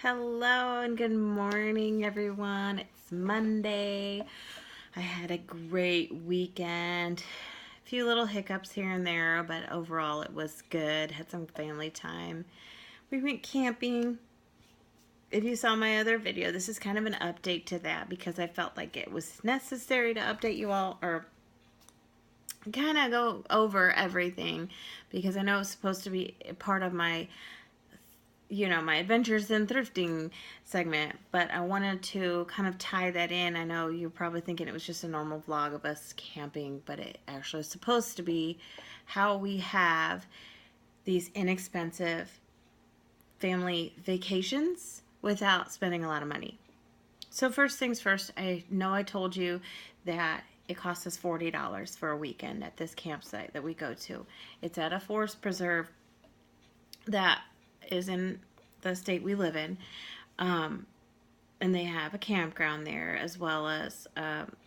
Hello and good morning, everyone. It's Monday. I had a great weekend. A few little hiccups here and there, but overall it was good. Had some family time. We went camping. If you saw my other video, this is kind of an update to that because I felt like it was necessary to update you all or kind of go over everything because I know it's supposed to be a part of my adventures in thrifting segment, but I wanted to kind of tie that in. I know you're probably thinking it was just a normal vlog of us camping, but it actually is supposed to be how we have these inexpensive family vacations without spending a lot of money. So first things first, I know I told you that it costs us $40 for a weekend at this campsite that we go to. It's at a forest preserve that is in the state we live in. Um, and they have a campground there as well as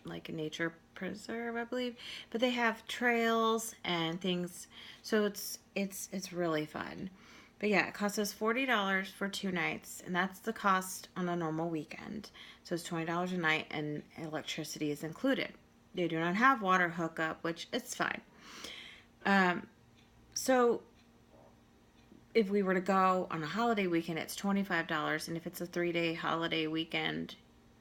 like a nature preserve, I believe. But they have trails and things, so it's really fun. But yeah, it costs us $40 for 2 nights, and that's the cost on a normal weekend. So it's $20 a night, and electricity is included. They do not have water hookup, which it's fine. Um, so if we were to go on a holiday weekend, it's $25, and if it's a 3-day holiday weekend,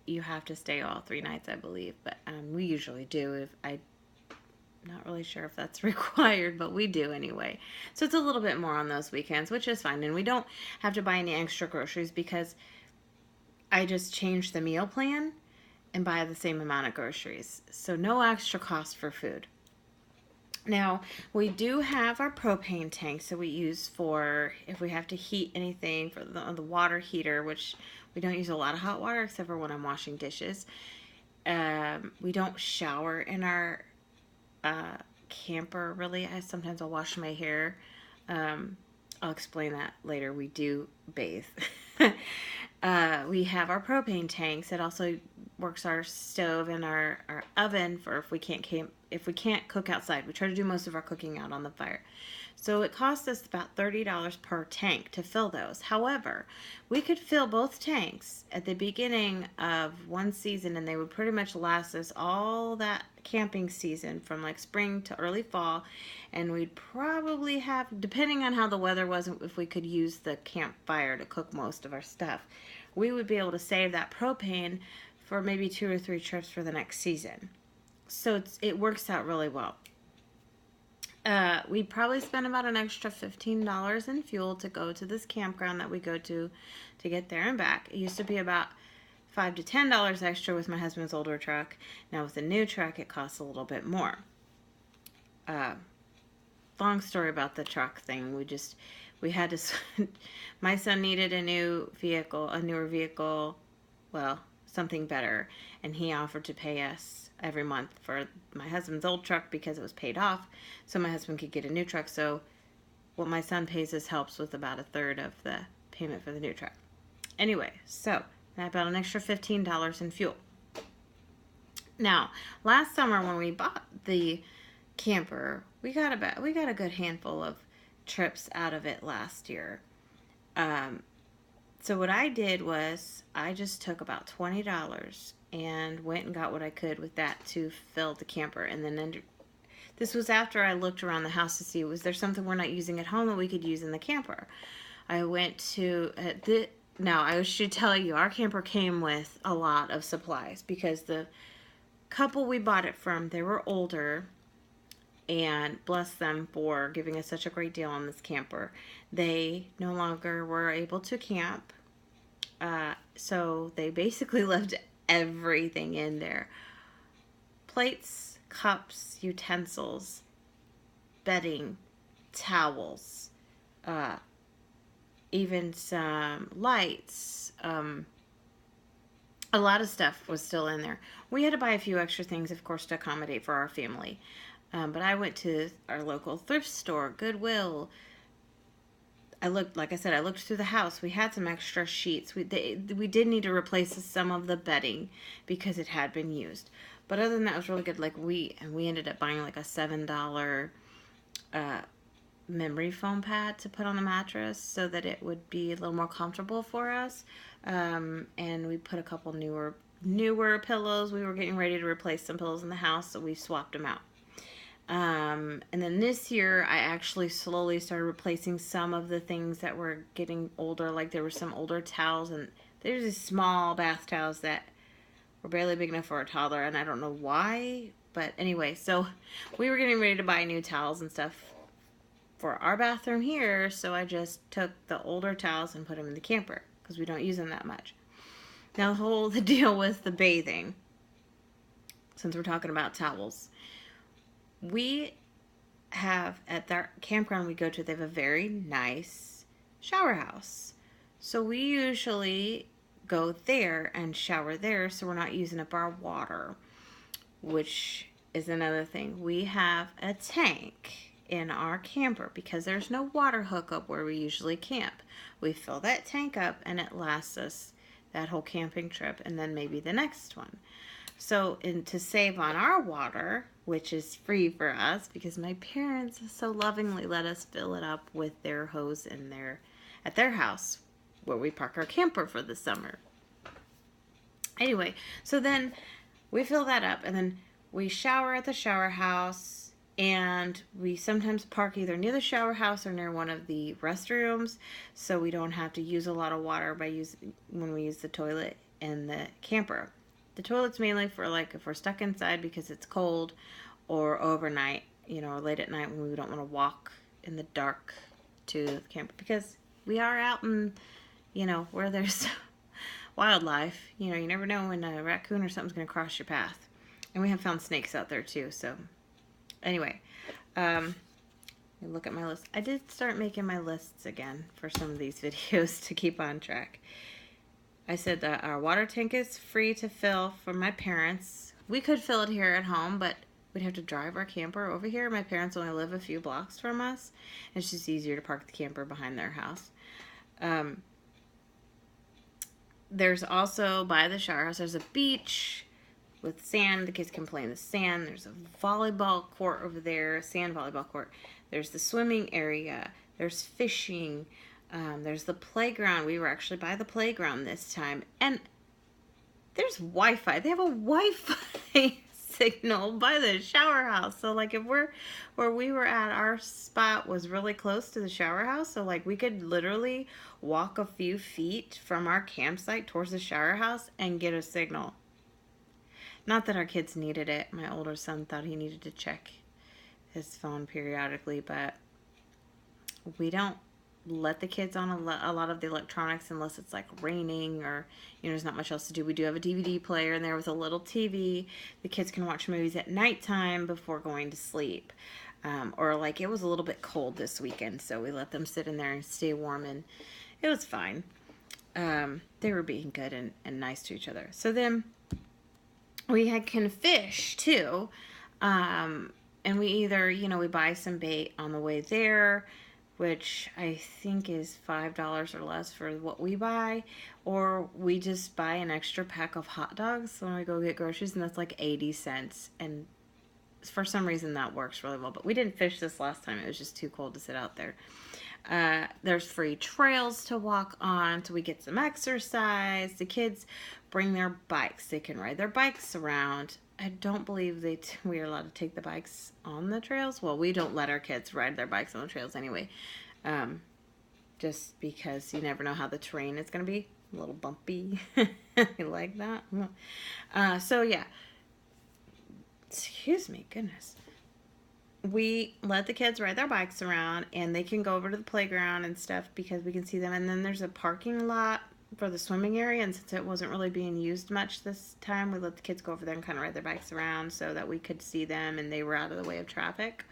you have to stay all 3 nights, I believe. But we usually do. If I'm not really sure if that's required, but we do anyway. So it's a little bit more on those weekends, which is fine, and we don't have to buy any extra groceries because I just changed the meal plan and buy the same amount of groceries. So no extra cost for food. Now, we do have our propane tanks that we use for if we have to heat anything for the water heater, which we don't use a lot of hot water except for when I'm washing dishes. We don't shower in our camper, really. Sometimes I'll wash my hair. I'll explain that later. We do bathe. We have our propane tanks. It also works our stove and our oven for if we can't cook outside. We try to do most of our cooking out on the fire. So it costs us about $30 per tank to fill those. However, we could fill both tanks at the beginning of one season and they would pretty much last us all that camping season from like spring to early fall, and we'd probably have, depending on how the weather was, if we could use the campfire to cook most of our stuff, we would be able to save that propane for maybe 2 or 3 trips for the next season. So it works out really well. We probably spend about an extra $15 in fuel to go to this campground that we go to get there and back. It used to be about $5 to $10 extra with my husband's older truck. Now with the new truck, it costs a little bit more. Long story about the truck thing. We had to. My son needed a newer vehicle, well, something better, and he offered to pay us every month for my husband's old truck because it was paid off, so my husband could get a new truck. So what my son pays us helps with about a third of the payment for the new truck. Anyway, so about an extra $15 in fuel. Now, last summer when we bought the camper, we got a good handful of trips out of it last year. So what I did was I just took about $20 and went and got what I could with that to fill the camper. And then this was after I looked around the house to see, was there something we're not using at home that we could use in the camper? I went to now I should tell you, our camper came with a lot of supplies because the couple we bought it from, they were older, and bless them for giving us such a great deal on this camper. They no longer were able to camp, so they basically left everything in there. Plates, cups, utensils, bedding, towels, even some lights. A lot of stuff was still in there. We had to buy a few extra things, of course, to accommodate for our family. But I went to our local thrift store, Goodwill. Like I said, I looked through the house. We had some extra sheets. We did need to replace some of the bedding because it had been used. But other than that, it was really good. Like we ended up buying like a $7 memory foam pad to put on the mattress so that it would be a little more comfortable for us. And we put a couple newer pillows. We were getting ready to replace some pillows in the house, so we swapped them out. And then this year, I actually slowly started replacing some of the things that were getting older. Like there were some older towels, and there's these small bath towels that were barely big enough for a toddler, and I don't know why. But anyway, so we were getting ready to buy new towels and stuff for our bathroom here, so I just took the older towels and put them in the camper because we don't use them that much. Now the deal with the bathing, since we're talking about towels, we have at the campground we go to, they have a very nice shower house. So we usually go there and shower there so we're not using up our water, which is another thing. We have a tank in our camper because there's no water hookup where we usually camp. We fill that tank up and it lasts us that whole camping trip and then maybe the next one. So, and to save on our water, which is free for us because my parents so lovingly let us fill it up with their hose at their house where we park our camper for the summer. Anyway, so then we fill that up and then we shower at the shower house, and we sometimes park either near the shower house or near one of the restrooms so we don't have to use a lot of water when we use the toilet in the camper. The toilet's mainly for like if we're stuck inside because it's cold, or overnight, or late at night when we don't want to walk in the dark to the camper because we are out in, where there's wildlife. You never know when a raccoon or something's going to cross your path. And we have found snakes out there too. So anyway, look at my list. I did start making my lists again for some of these videos to keep on track. I said that our water tank is free to fill for my parents. We could fill it here at home, but we'd have to drive our camper over here. My parents only live a few blocks from us. It's just easier to park the camper behind their house. There's also, by the shower house, there's a beach with sand. The kids can play in the sand. There's a volleyball court over there, a sand volleyball court. There's the swimming area. There's fishing. There's the playground. We were actually by the playground this time. And there's Wi-Fi. They have a Wi-Fi signal by the shower house. So like where we were at, our spot was really close to the shower house. So like we could literally walk a few feet from our campsite towards the shower house and get a signal. Not that our kids needed it. My older son thought he needed to check his phone periodically, but we don't let the kids on a lot of the electronics unless it's like raining or there's not much else to do. We do have a DVD player in there with a little TV. The kids can watch movies at nighttime before going to sleep, or like it was a little bit cold this weekend, so we let them sit in there and stay warm, and it was fine. They were being good and nice to each other. So then we can fish too, and we either we buy some bait on the way there, which I think is $5 or less for what we buy, or we just buy an extra pack of hot dogs when we go get groceries, and that's like 80 cents, and for some reason that works really well. But we didn't fish this last time. It was just too cold to sit out there. There's free trails to walk on, so we get some exercise. The kids bring their bikes. They can ride their bikes around. I don't believe we are allowed to take the bikes on the trails. Well, we don't let our kids ride their bikes on the trails anyway. Just because you never know how the terrain is going to be. A little bumpy. You like that? So yeah. Excuse me, goodness. We let the kids ride their bikes around, and they can go over to the playground and stuff because we can see them. And then there's a parking lot for the swimming area, and since it wasn't really being used much this time, we let the kids go over there and kind of ride their bikes around so that we could see them and they were out of the way of traffic.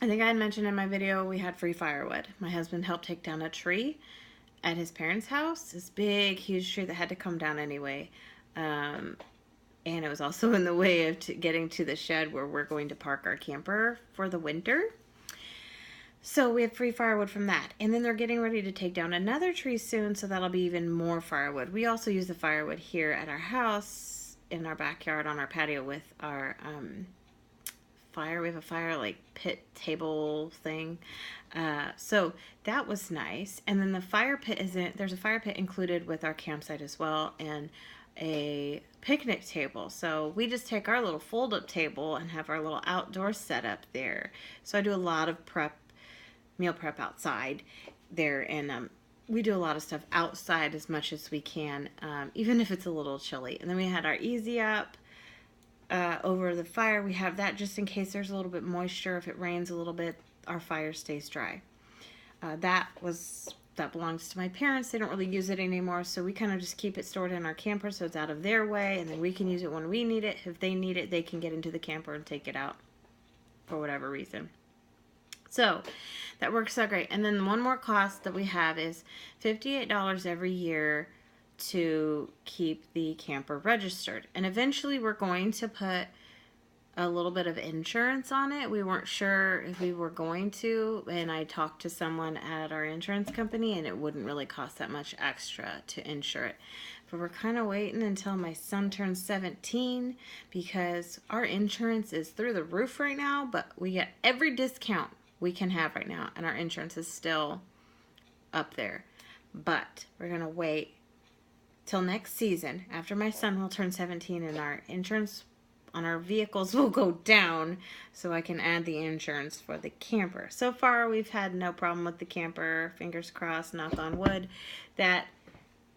I think I had mentioned in my video we had free firewood. My husband helped take down a tree at his parents' house, this big, huge tree that had to come down anyway. And it was also in the way of getting to the shed where we're going to park our camper for the winter. So we have free firewood from that. And then they're getting ready to take down another tree soon, so that'll be even more firewood. We also use the firewood here at our house, in our backyard, on our patio with our fire. We have a fire like pit table thing. So that was nice. And then the fire pit there's a fire pit included with our campsite as well, and a picnic table. So we just take our little fold-up table and have our little outdoor setup there. So I do a lot of meal prep outside there, and we do a lot of stuff outside as much as we can, even if it's a little chilly. And then we had our Easy Up over the fire. We have that just in case there's a little bit moisture. If it rains a little bit, our fire stays dry. That belongs to my parents. They don't really use it anymore, so we kind of just keep it stored in our camper so it's out of their way, and then we can use it when we need it. If they need it, they can get into the camper and take it out for whatever reason. So that works out great. And then one more cost that we have is $58 every year to keep the camper registered. And eventually we're going to put a little bit of insurance on it. We weren't sure if we were going to, and I talked to someone at our insurance company, and it wouldn't really cost that much extra to insure it. But we're kind of waiting until my son turns 17, because our insurance is through the roof right now, but we get every discount we can have right now, and our insurance is still up there. But we're going to wait till next season after my son will turn 17, and our insurance on our vehicles will go down, so I can add the insurance for the camper. So far we've had no problem with the camper. Fingers crossed, knock on wood, that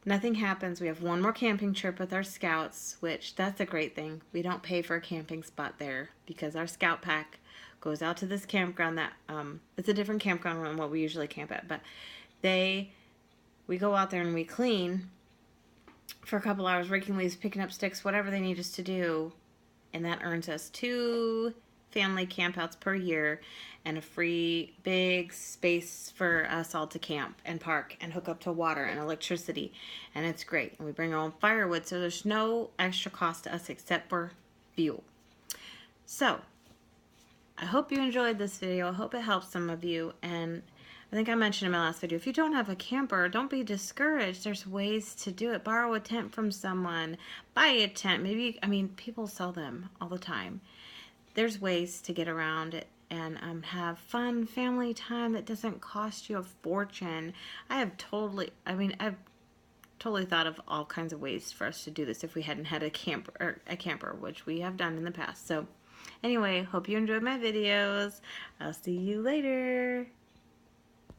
nothing happens. We have one more camping trip with our scouts, which that's a great thing. We don't pay for a camping spot there because our scout pack goes out to this campground that it's a different campground than what we usually camp at, but we go out there and we clean for a couple hours, raking leaves, picking up sticks, whatever they need us to do. And that earns us 2 family campouts per year and a free big space for us all to camp and park and hook up to water and electricity. And it's great. And we bring our own firewood, so there's no extra cost to us except for fuel. So I hope you enjoyed this video. I hope it helps some of you. And I think I mentioned in my last video, if you don't have a camper, don't be discouraged. There's ways to do it. Borrow a tent from someone. Buy a tent. Maybe, people sell them all the time. There's ways to get around it and have fun family time that doesn't cost you a fortune. I've totally thought of all kinds of ways for us to do this if we hadn't had a camper, which we have done in the past. So anyway, hope you enjoyed my videos. I'll see you later.